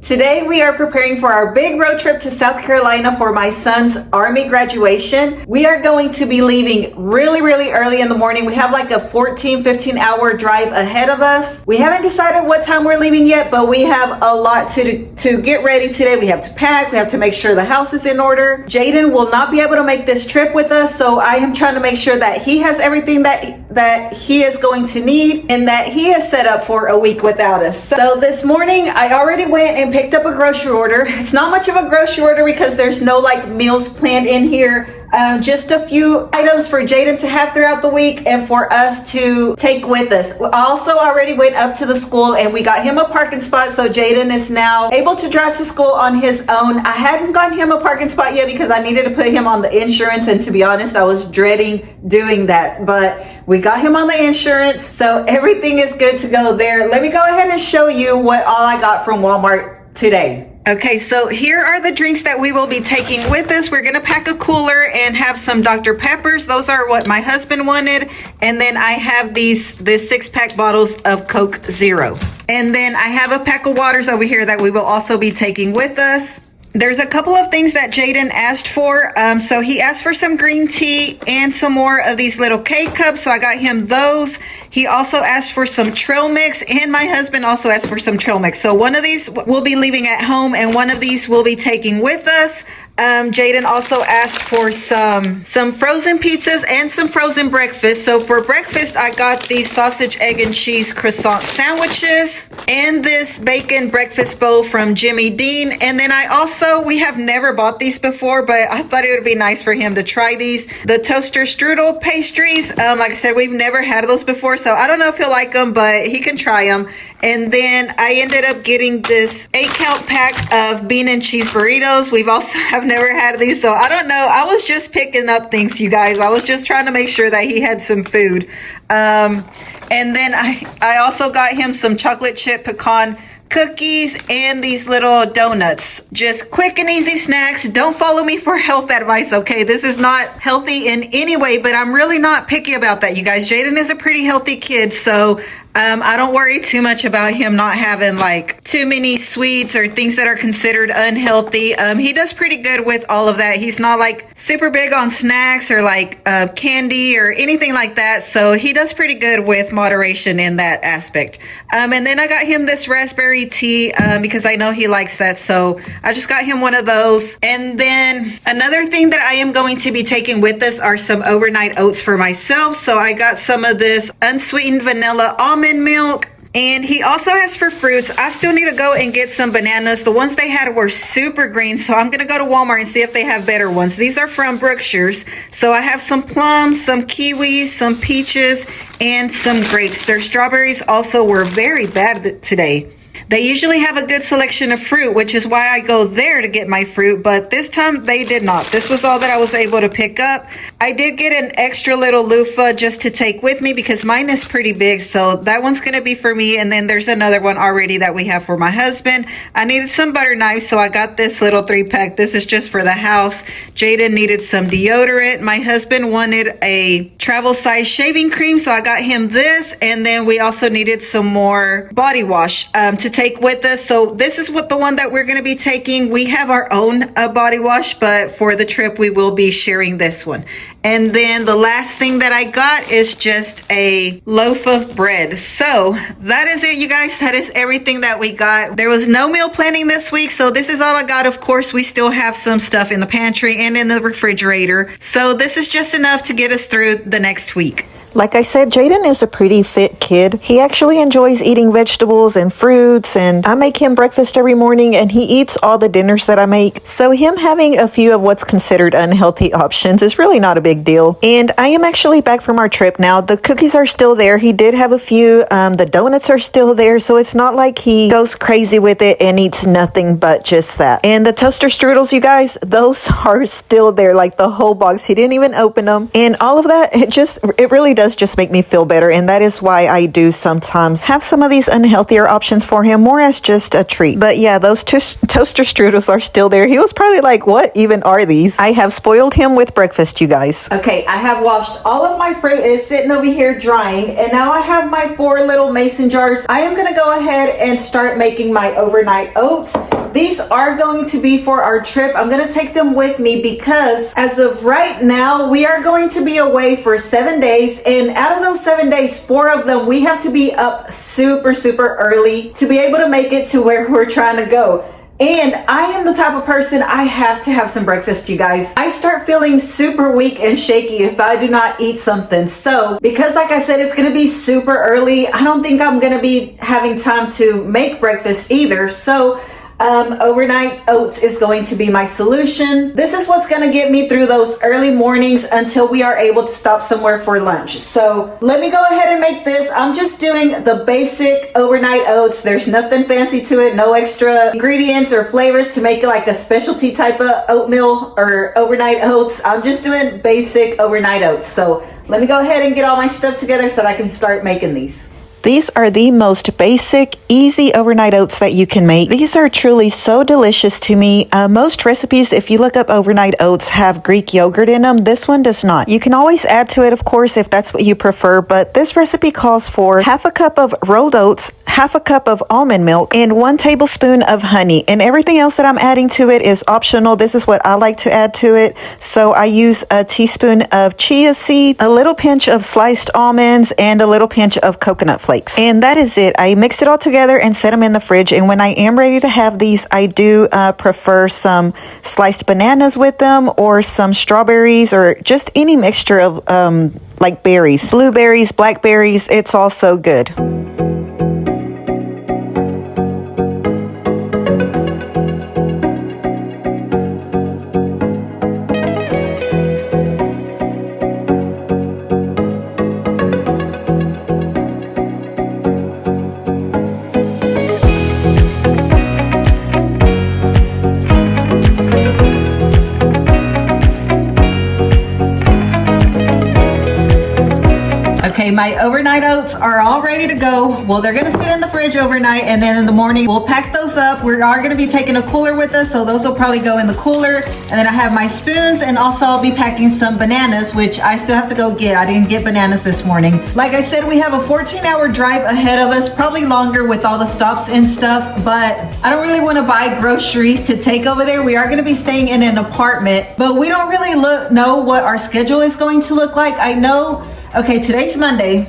Today we are preparing for our big road trip to South Carolina for my son's Army graduation. We are going to be leaving really early in the morning. We have like a 15 hour drive ahead of us. We haven't decided what time we're leaving yet, but we have a lot to get ready today. We have to pack, we have to make sure the house is in order. Jaden will not be able to make this trip with us, so I am trying to make sure that he has everything that he is going to need and that he is set up for a week without us. So this morning I already went and picked up a grocery order. It's not much of a grocery order because there's no like meals planned in here. Just a few items for Jaden to have throughout the week and for us to take with us. We also already went up to the school and we got him a parking spot, so Jaden is now able to drive to school on his own. I hadn't gotten him a parking spot yet because I needed to put him on the insurance, and to be honest, I was dreading doing that, but we got him on the insurance, so everything is good to go there. Let me go ahead and show you what all I got from Walmart today. Okay, so here are the drinks that we will be taking with us. We're gonna pack a cooler and have some Dr. Peppers. Those are what my husband wanted. And then I have this 6-pack bottles of Coke Zero. And then I have a pack of waters over here that we will also be taking with us. There's a couple of things that Jaden asked for. So he asked for some green tea and some more of these little K-cups. So I got him those. He also asked for some trail mix, and my husband also asked for some trail mix. So one of these we'll be leaving at home and one of these we'll be taking with us. Jaden also asked for some frozen pizzas and some frozen breakfast. So for breakfast, I got these sausage, egg, and cheese croissant sandwiches and this bacon breakfast bowl from Jimmy Dean. And then we have never bought these before, but I thought it would be nice for him to try these. The toaster strudel pastries. Like I said, we've never had those before, so I don't know if he'll like them, but he can try them. And then I ended up getting this 8-count pack of bean and cheese burritos. We've also have never had these, so I don't know. I was just picking up things, you guys. I was just trying to make sure that he had some food. And then I also got him some chocolate chip pecan cookies and these little donuts. Just quick and easy snacks. Don't follow me for health advice, okay? This is not healthy in any way, but I'm really not picky about that, you guys. Jaden is a pretty healthy kid, so I don't worry too much about him not having like too many sweets or things that are considered unhealthy. He does pretty good with all of that. He's not like super big on snacks or like candy or anything like that. So he does pretty good with moderation in that aspect. And then I got him this raspberry tea because I know he likes that. So I just got him one of those. And then another thing that I am going to be taking with us are some overnight oats for myself. So I got some of this unsweetened vanilla almond milk, and he also asked for fruits. I still need to go and get some bananas. The ones they had were super green, so I'm gonna go to Walmart and see if they have better ones. These are from Brookshire's. So I have some plums, some kiwis, some peaches, and some grapes. Their strawberries also were very bad today. They usually have a good selection of fruit, which is why I go there to get my fruit, but this time they did not. This was all that I was able to pick up. I did get an extra little loofah just to take with me because mine is pretty big, so that one's going to be for me, and then there's another one already that we have for my husband. I needed some butter knives, so I got this little 3-pack. This is just for the house. Jaden needed some deodorant. My husband wanted a travel size shaving cream, so I got him this, and then we also needed some more body wash to take with us. So this is the one that we're going to be taking. We have our own body wash, but for the trip we will be sharing this one. And then the last thing that I got is just a loaf of bread. So that is it, you guys. That is everything that we got. There was no meal planning this week, so this is all I got. Of course, we still have some stuff in the pantry and in the refrigerator, so this is just enough to get us through the next week. Like I said, Jaden is a pretty fit kid. He actually enjoys eating vegetables and fruits, and I make him breakfast every morning, and he eats all the dinners that I make. So him having a few of what's considered unhealthy options is really not a big deal. And I am actually back from our trip now. The cookies are still there. He did have a few. The donuts are still there, so it's not like he goes crazy with it and eats nothing but just that. And the toaster strudels, you guys, those are still there, like the whole box. He didn't even open them. And all of that, it really does just make me feel better, and that is why I do sometimes have some of these unhealthier options for him, more as just a treat. But yeah, those toaster strudels are still there. He was probably like, what even are these? I have spoiled him with breakfast, you guys. Okay, I have washed all of my fruit. It's sitting over here drying, and now I have my 4 little mason jars. I am gonna go ahead and start making my overnight oats. these are going to be for our trip. I'm going to take them with me because as of right now, we are going to be away for 7 days. And out of those 7 days, 4 of them, we have to be up super, super early to be able to make it to where we're trying to go. And I am the type of person, I have to have some breakfast, you guys. I start feeling super weak and shaky if I do not eat something. So because like I said, it's going to be super early, I don't think I'm going to be having time to make breakfast either. So overnight oats is going to be my solution. This is what's going to get me through those early mornings until we are able to stop somewhere for lunch. So let me go ahead and make this. I'm just doing the basic overnight oats. There's nothing fancy to it, no extra ingredients or flavors to make it like a specialty type of oatmeal or overnight oats. I'm just doing basic overnight oats. So let me go ahead and get all my stuff together so that I can start making these. These are the most basic, easy overnight oats that you can make. These are truly so delicious to me. Most recipes, if you look up overnight oats, have Greek yogurt in them. This one does not. You can always add to it, of course, if that's what you prefer, but this recipe calls for half a cup of rolled oats, half a cup of almond milk, and 1 tablespoon of honey. And everything else that I'm adding to it is optional. This is what I like to add to it. So I use a teaspoon of chia seeds, a little pinch of sliced almonds, and a little pinch of coconut flakes. And that is it. I mixed it all together and set them in the fridge. And when I am ready to have these, I do prefer some sliced bananas with them or some strawberries or just any mixture of like berries, blueberries, blackberries. It's all so good. Okay, my overnight oats are all ready to go. Well, they're gonna sit in the fridge overnight, and then in the morning we'll pack those up. We are gonna be taking a cooler with us, so those will probably go in the cooler. And then I have my spoons, and also I'll be packing some bananas, which I still have to go get. I didn't get bananas this morning. Like I said, we have a 14-hour drive ahead of us, probably longer with all the stops and stuff, but I don't really wanna buy groceries to take over there. We are gonna be staying in an apartment, but we don't really know what our schedule is going to look like. I know, okay, today's Monday,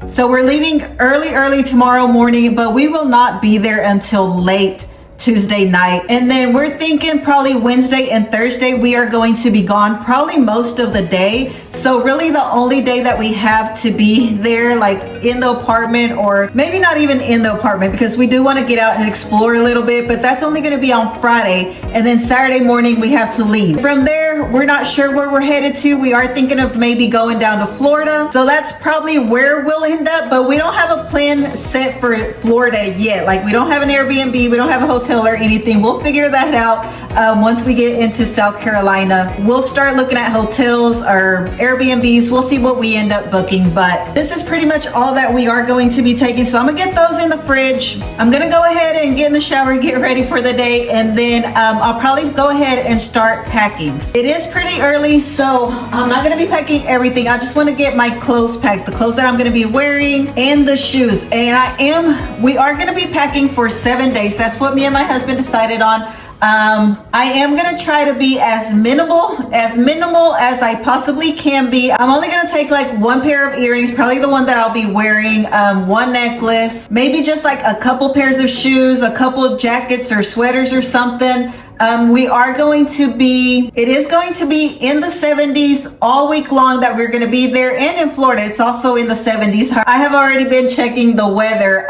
so we're leaving early tomorrow morning, but we will not be there until late Tuesday night. And then we're thinking probably Wednesday and Thursday we are going to be gone probably most of the day. So really the only day that we have to be there, like in the apartment, or maybe not even in the apartment, because we do want to get out and explore a little bit, but that's only going to be on Friday. And then Saturday morning we have to leave. From there, we're not sure where we're headed to. We are thinking of maybe going down to Florida. So that's probably where we'll end up, but we don't have a plan set for Florida yet. Like we don't have an Airbnb, we don't have a hotel or anything. We'll figure that out once we get into South Carolina. We'll start looking at hotels or Airbnbs. We'll see what we end up booking, but this is pretty much all that we are going to be taking. So I'm gonna get those in the fridge. I'm gonna go ahead and get in the shower and get ready for the day, and then I'll probably go ahead and start packing. It is pretty early, so I'm not gonna be packing everything. I just wanna get my clothes packed, the clothes that I'm gonna be wearing and the shoes. And we are gonna be packing for 7 days. That's what me and my husband decided on. I am gonna try to be as minimal as I possibly can be. I'm only gonna take like 1 pair of earrings, probably the one that I'll be wearing, 1 necklace, maybe just like a couple pairs of shoes, a couple of jackets or sweaters or something. It is going to be in the 70s all week long that we're going to be there, and in Florida it's also in the 70s. I have already been checking the weather.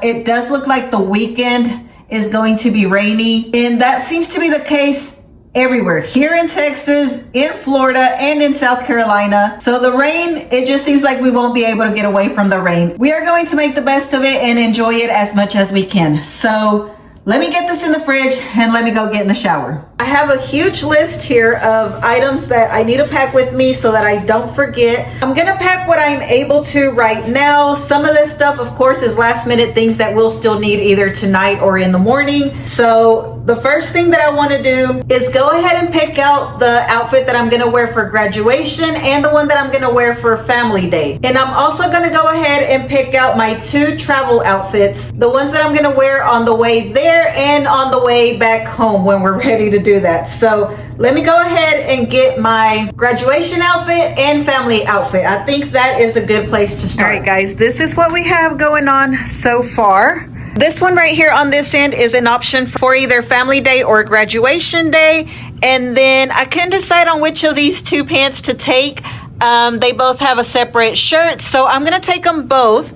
It does look like the weekend is going to be rainy, and that seems to be the case everywhere here in Texas, in Florida, and in South Carolina. So the rain, it just seems like we won't be able to get away from the rain. We are going to make the best of it and enjoy it as much as we can. So let me get this in the fridge and let me go get in the shower. I have a huge list here of items that I need to pack with me so that I don't forget. I'm gonna pack what I'm able to right now. Some of this stuff, of course, is last minute things that we'll still need either tonight or in the morning. So the first thing that I want to do is go ahead and pick out the outfit that I'm going to wear for graduation and the one that I'm going to wear for family day. And I'm also going to go ahead and pick out my 2 travel outfits, the ones that I'm going to wear on the way there and on the way back home when we're ready to do that. So let me go ahead and get my graduation outfit and family outfit. I think that is a good place to start. All right, guys, this is what we have going on so far. This one right here on this end is an option for either family day or graduation day. And then I couldn't decide on which of these 2 pants to take. They both have a separate shirt, so I'm gonna take them both.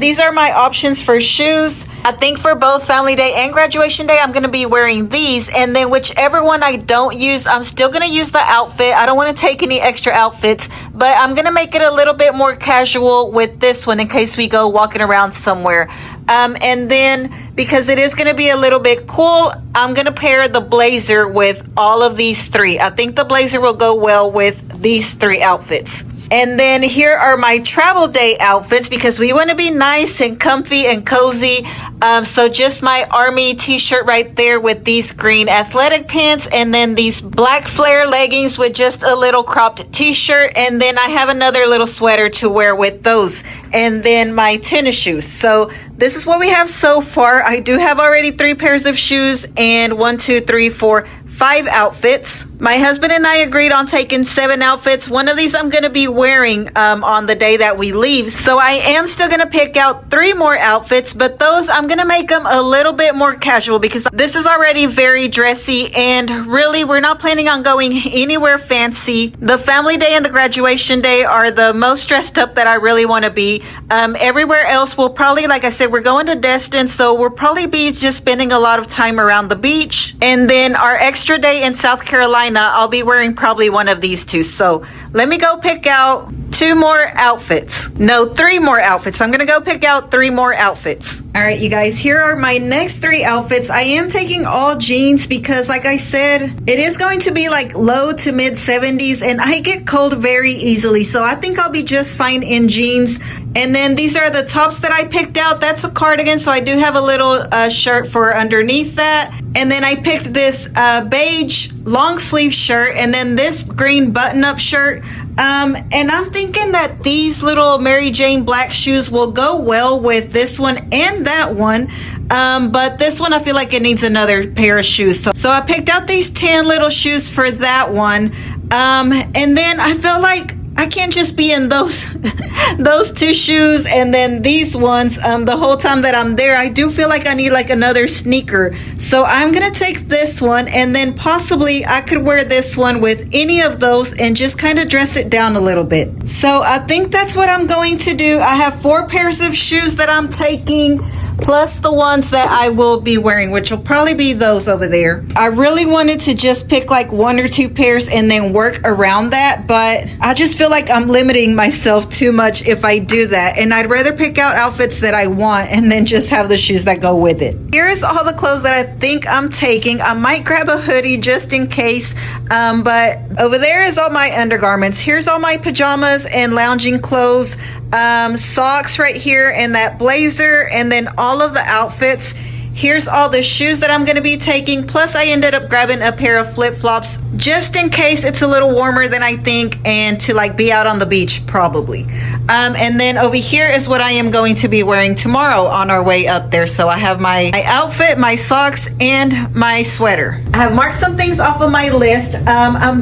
These are my options for shoes. I think for both family day and graduation day, I'm gonna be wearing these. And then whichever one I don't use, I'm still gonna use the outfit. I don't wanna take any extra outfits, but I'm gonna make it a little bit more casual with this one in case we go walking around somewhere. And then because it is going to be a little bit cool, I'm going to pair the blazer with all of these 3. I think the blazer will go well with these 3 outfits. And then here are my travel day outfits because we want to be nice and comfy and cozy. So just my army t-shirt right there with these green athletic pants and then these black flare leggings with just a little cropped t-shirt. And then I have another little sweater to wear with those. And then my tennis shoes. So this is what we have so far. I do have already 3 pairs of shoes and 1, 2, 3, 4, 5 outfits. My husband and I agreed on taking 7 outfits. One of these I'm going to be wearing on the day that we leave. So I am still going to pick out 3 more outfits, but those I'm going to make them a little bit more casual because this is already very dressy and really we're not planning on going anywhere fancy. The family day and the graduation day are the most dressed up that I really want to be. Everywhere else we'll probably, like I said, we're going to Destin, so we'll probably be just spending a lot of time around the beach. And then our extra day in South Carolina, I'll be wearing probably one of these 2. So let me go pick out 2 more outfits. No, 3 more outfits. I'm gonna go pick out 3 more outfits. All right, you guys, here are my next 3 outfits. I am taking all jeans because like I said, it is going to be like low to mid 70s and I get cold very easily. So I think I'll be just fine in jeans. And then these are the tops that I picked out. That's a cardigan, so I do have a little shirt for underneath that. And then I picked this beige long sleeve shirt and then this green button-up shirt. And I'm thinking that these little Mary Jane black shoes will go well with this one and that one. But this one, I feel like it needs another pair of shoes. So I picked out these tan little shoes for that one. And then I felt like I can't just be in those 2 shoes and then these ones the whole time that I'm there. I do feel like I need like another sneaker. So I'm gonna take this one and then possibly I could wear this one with any of those and just kind of dress it down a little bit. So I think that's what I'm going to do. I have 4 pairs of shoes that I'm taking, plus the ones that I will be wearing, which will probably be those over there. I really wanted to just pick like 1 or 2 pairs and then work around that, but I just feel like I'm limiting myself too much if I do that, and I'd rather pick out outfits that I want and then just have the shoes that go with it. Here's all the clothes that I think I'm taking. I might grab a hoodie just in case, but over there is all my undergarments. Here's all my pajamas and lounging clothes, socks right here, and that blazer, and then all of the outfits. Here's all the shoes that I'm going to be taking, plus I ended up grabbing a pair of flip-flops just in case it's a little warmer than I think and to like be out on the beach probably. And then over here is what I am going to be wearing tomorrow on our way up there. So I have my outfit, my socks, and my sweater. I have marked some things off of my list.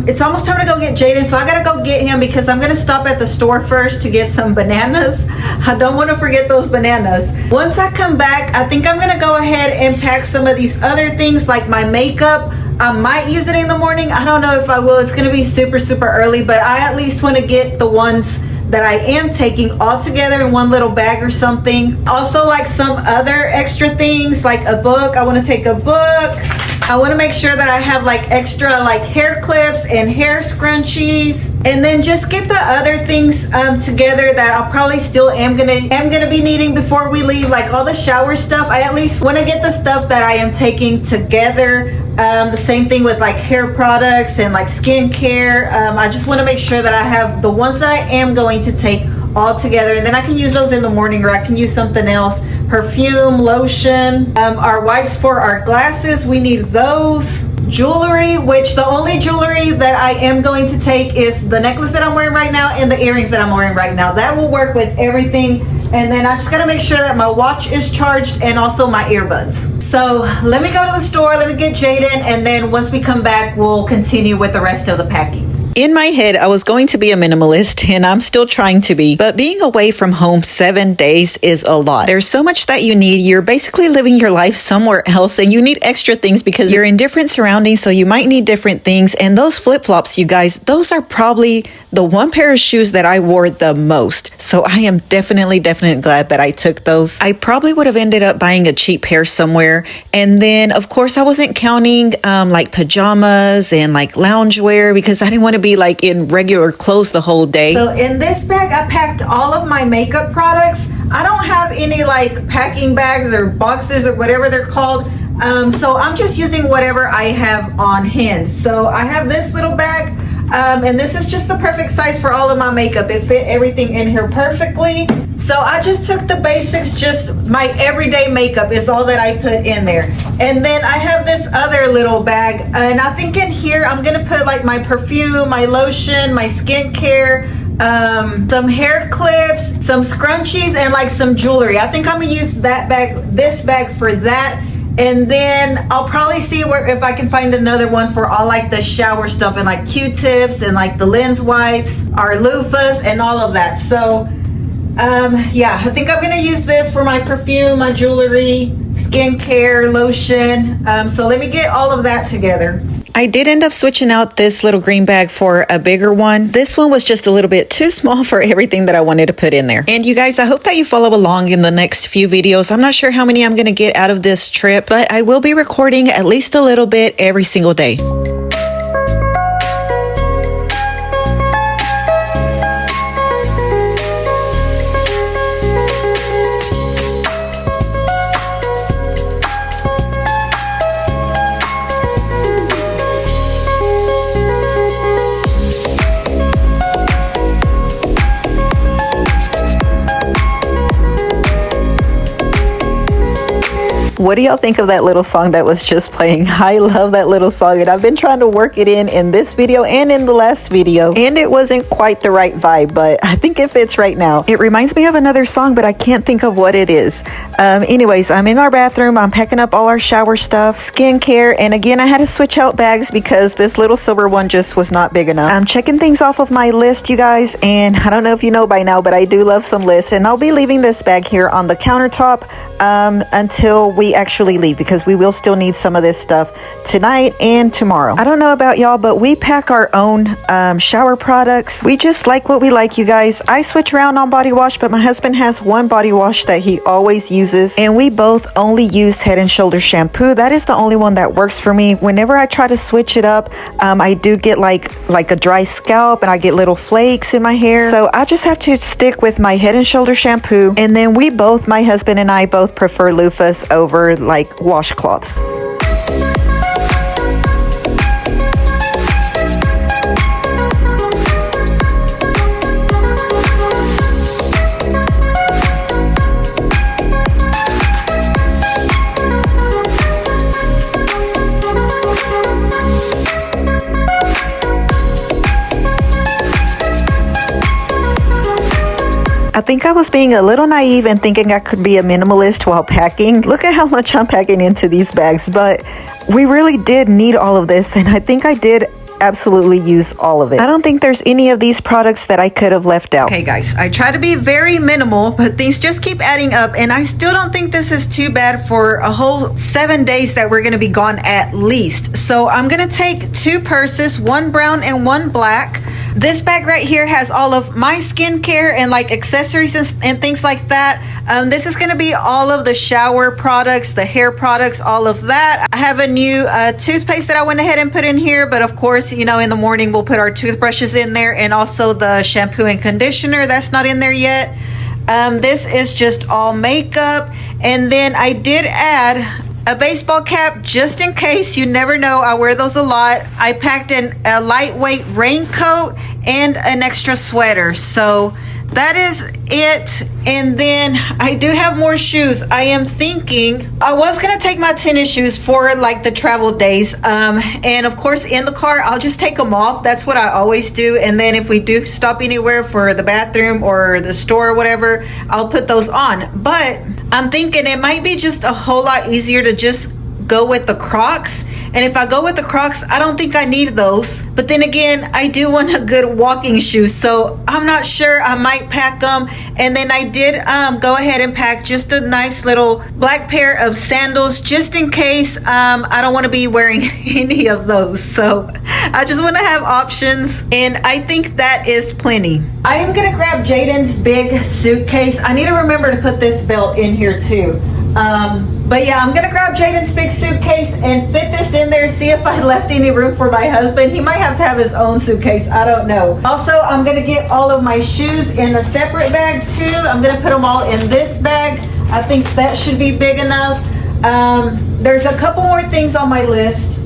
It's almost time to go get Jaden, so I gotta go get him because I'm gonna stop at the store first to get some bananas. I don't want to forget those bananas. Once I come back, I think I'm gonna go ahead and pack some of these other things like my makeup. I might use it in the morning. I don't know if I will. It's gonna be super early, but I at least want to get the ones that I am taking all together in one little bag or something. Also, like some other extra things like a book. I want to take a book. I want to make sure that I have like extra like hair clips and hair scrunchies, and then just get the other things together that I'll probably still am gonna be needing before we leave, like all the shower stuff. I at least want to get the stuff that I am taking together The same thing with like hair products and like skincare. I just want to make sure that I have the ones that I am going to take all together, and then I can use those in the morning, or I can use something else. Perfume, lotion, our wipes for our glasses, we need those. Jewelry, which the only jewelry that I am going to take is the necklace that I'm wearing right now and the earrings that I'm wearing right now. That will work with everything. And then I just gotta make sure that my watch is charged and also my earbuds. So let me go to the store, let me get Jaden, and then once we come back, we'll continue with the rest of the packing. In my head, I was going to be a minimalist, and I'm still trying to be, but being away from home 7 days is a lot. There's so much that you need. You're basically living your life somewhere else, and you need extra things because you're in different surroundings, so you might need different things. And those flip-flops, you guys, those are probably the one pair of shoes that I wore the most. So I am definitely glad that I took those. I probably would have ended up buying a cheap pair somewhere. And then, of course, I wasn't counting like pajamas and like loungewear because I didn't want to be like in regular clothes the whole day. So in this bag, I packed all of my makeup products. I don't have any like packing bags or boxes or whatever they're called. So I'm just using whatever I have on hand. So I have this little bag, and this is just the perfect size for all of my makeup. It fit everything in here perfectly. So I just took the basics, just my everyday makeup is all that I put in there. And then I have this other little bag, and I think in here I'm gonna put like my perfume, my lotion, my skincare, some hair clips, some scrunchies, and like some jewelry. I think I'm gonna use this bag for that. And then I'll probably see if I can find another one for all like the shower stuff and like Q-tips and like the lens wipes, our loofahs, and all of that. So yeah, I think I'm gonna use this for my perfume, my jewelry, skincare, lotion. So let me get all of that together. I did end up switching out this little green bag for a bigger one. This one was just a little bit too small for everything that I wanted to put in there. And you guys, I hope that you follow along in the next few videos. I'm not sure how many I'm going to get out of this trip, but I will be recording at least a little bit every single day. What do y'all think of that little song that was just playing? I love that little song, and I've been trying to work it in this video and in the last video, and it wasn't quite the right vibe, but I think it fits right now. It reminds me of another song, but I can't think of what it is. Anyways, I'm in our bathroom. I'm packing up all our shower stuff, skincare, and again, I had to switch out bags because this little silver one just was not big enough. I'm checking things off of my list, you guys, and I don't know if you know by now, but I do love some lists, and I'll be leaving this bag here on the countertop until we actually leave, because we will still need some of this stuff tonight and tomorrow. I don't know about y'all, but we pack our own shower products. We just like what we like, you guys. I switch around on body wash, but my husband has one body wash that he always uses, and we both only use Head and Shoulders shampoo. That is the only one that works for me. Whenever I try to switch it up, I do get like a dry scalp, and I get little flakes in my hair, so I just have to stick with my Head and Shoulders shampoo. And then we both, my husband and I, both prefer loofahs over like washcloths. I think I was being a little naive and thinking I could be a minimalist while packing. Look at how much I'm packing into these bags, but we really did need all of this, and I think I did absolutely use all of it. I don't think there's any of these products that I could have left out. Okay guys, I try to be very minimal, but things just keep adding up, and I still don't think this is too bad for a whole 7 days that we're going to be gone at least. So I'm going to take 2 purses, one brown and one black. This bag right here has all of my skincare and like accessories and things like that. This is going to be all of the shower products, the hair products, all of that. I have a new toothpaste that I went ahead and put in here, but of course, you know, in the morning we'll put our toothbrushes in there, and also the shampoo and conditioner that's not in there yet. This is just all makeup, and then I did add a baseball cap just in case, you never know. I wear those a lot. I packed in a lightweight raincoat and an extra sweater. So that is it. And then I do have more shoes. I am thinking I was gonna take my tennis shoes for like the travel days, and of course in the car I'll just take them off. That's what I always do. And then if we do stop anywhere for the bathroom or the store or whatever, I'll put those on. But I'm thinking it might be just a whole lot easier to just go with the Crocs. And if I go with the Crocs, I don't think I need those. But then again, I do want a good walking shoe, so I'm not sure. I might pack them. And then I did go ahead and pack just a nice little black pair of sandals just in case I don't want to be wearing any of those. So I just want to have options, and I think that is plenty. I am gonna grab Jaden's big suitcase. I need to remember to put this belt in here too. But yeah, I'm gonna grab Jaden's big suitcase and fit this in there, see if I left any room for my husband. He might have to have his own suitcase, I don't know. Also, I'm gonna get all of my shoes in a separate bag too. I'm gonna put them all in this bag. I think that should be big enough. There's a couple more things on my list.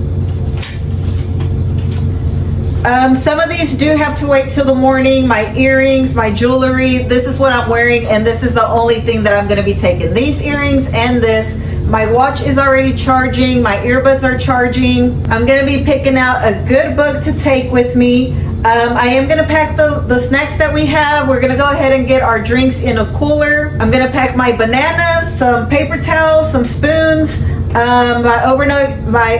Some of these do have to wait till the morning. My earrings, my jewelry, this is what I'm wearing, and this is the only thing that I'm going to be taking. These earrings and this. My watch is already charging. My earbuds are charging. I'm going to be picking out a good book to take with me. I am going to pack the snacks that we have. We're going to go ahead and get our drinks in a cooler. I'm going to pack my bananas, some paper towels, some spoons, my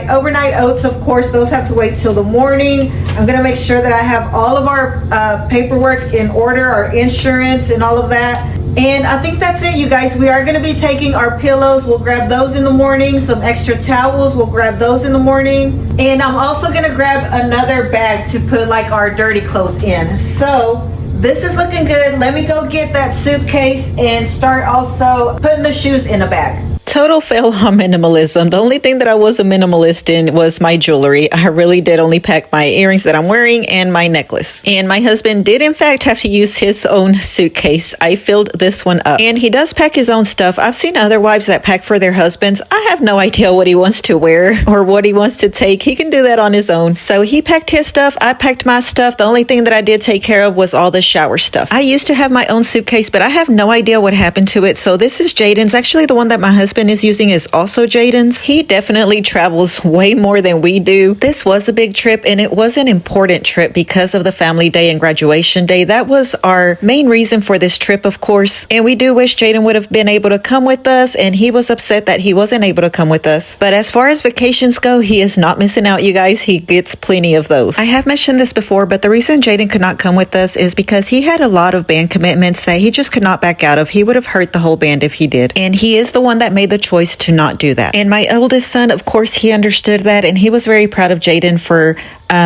overnight oats, of course, those have to wait till the morning. I'm going to make sure that I have all of our paperwork in order, our insurance and all of that. And I think that's it, you guys. We are going to be taking our pillows. We'll grab those in the morning. Some extra towels. We'll grab those in the morning. And I'm also going to grab another bag to put like our dirty clothes in. So this is looking good. Let me go get that suitcase and start also putting the shoes in a bag. Total fail on minimalism. The only thing that I was a minimalist in was my jewelry. I really did only pack my earrings that I'm wearing and my necklace. And my husband did in fact have to use his own suitcase. I filled this one up. And he does pack his own stuff. I've seen other wives that pack for their husbands. I have no idea what he wants to wear or what he wants to take. He can do that on his own. So he packed his stuff. I packed my stuff. The only thing that I did take care of was all the shower stuff. I used to have my own suitcase, but I have no idea what happened to it. So this is Jaden's. Actually, the one that my husband is using is also Jaden's. He definitely travels way more than we do. This was a big trip, and it was an important trip because of the family day and graduation day. That was our main reason for this trip, of course. And we do wish Jaden would have been able to come with us, and he was upset that he wasn't able to come with us. But as far as vacations go, he is not missing out, you guys. He gets plenty of those. I have mentioned this before, but the reason Jaden could not come with us is because he had a lot of band commitments that he just could not back out of. He would have hurt the whole band if he did. And he is the one that made the choice to not do that. And my oldest son, of course, he understood that, and he was very proud of Jaden for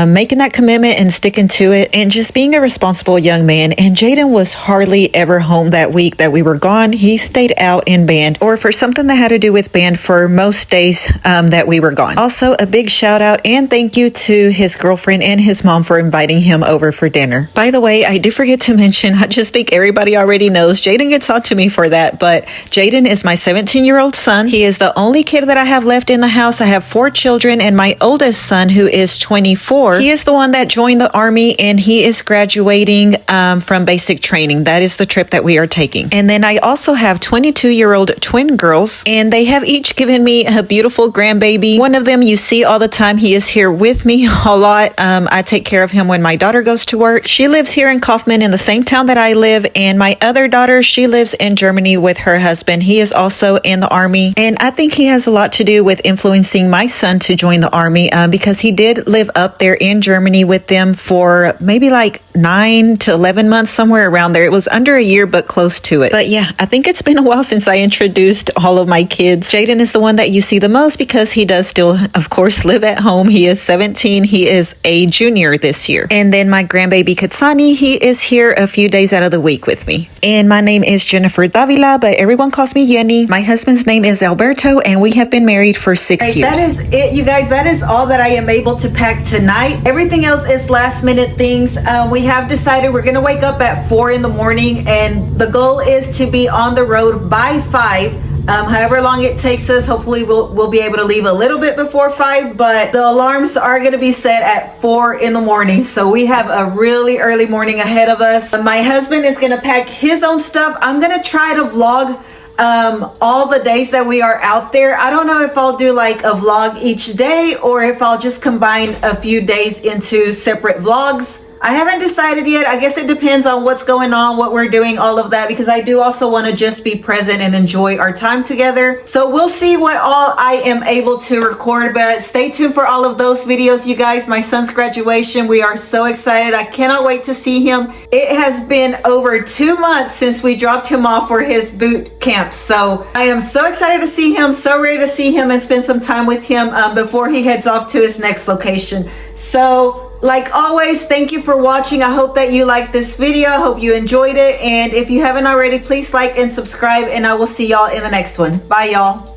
making that commitment and sticking to it and just being a responsible young man. And Jaden was hardly ever home that week that we were gone. He stayed out in band or for something that had to do with band for most days that we were gone. Also, a big shout out and thank you to his girlfriend and his mom for inviting him over for dinner. By the way, I do forget to mention, I just think everybody already knows, Jaden gets on to me for that, but Jaden is my 17-year-old son. He is the only kid that I have left in the house. I have 4 children, and my oldest son, who is 24, he is the one that joined the Army, and he is graduating from basic training. That is the trip that we are taking. And then I also have 22-year-old twin girls, and they have each given me a beautiful grandbaby. One of them you see all the time. He is here with me a lot. I take care of him when my daughter goes to work. She lives here in Kaufman in the same town that I live, and my other daughter, she lives in Germany with her husband. He is also in the Army, and I think he has a lot to do with influencing my son to join the Army because he did live up there in Germany with them for maybe like 9 to 11 months, somewhere around there. It was under a year, but close to it. But yeah, I think it's been a while since I introduced all of my kids. Jaden is the one that you see the most because he does still, of course, live at home. He is 17. He is a junior this year. And then my grandbaby Katsani, he is here a few days out of the week with me. And my name is Jennifer Davila, but everyone calls me Yenny. My husband's name is Alberto, and we have been married for 6 years. That is it, you guys. That is all that I am able to pack tonight. Everything else is last minute things. We have decided we're going to wake up at 4 in the morning, and the goal is to be on the road by 5. However long it takes us, hopefully we'll be able to leave a little bit before 5, but the alarms are going to be set at 4 in the morning. So we have a really early morning ahead of us. My husband is going to pack his own stuff. I'm going to try to vlog all the days that we are out there. I don't know if I'll do like a vlog each day or if I'll just combine a few days into separate vlogs. I haven't decided yet. I guess it depends on what's going on, what we're doing, all of that, because I do also want to just be present and enjoy our time together. So we'll see what all I am able to record, but stay tuned for all of those videos, you guys. My son's graduation, we are so excited. I cannot wait to see him. It has been over 2 months since we dropped him off for his boot camp. So I am so excited to see him, so ready to see him and spend some time with him before he heads off to his next location. So like always, thank you for watching. I hope that you liked this video. I hope you enjoyed it. And if you haven't already, please like and subscribe, and I will see y'all in the next one. Bye, y'all.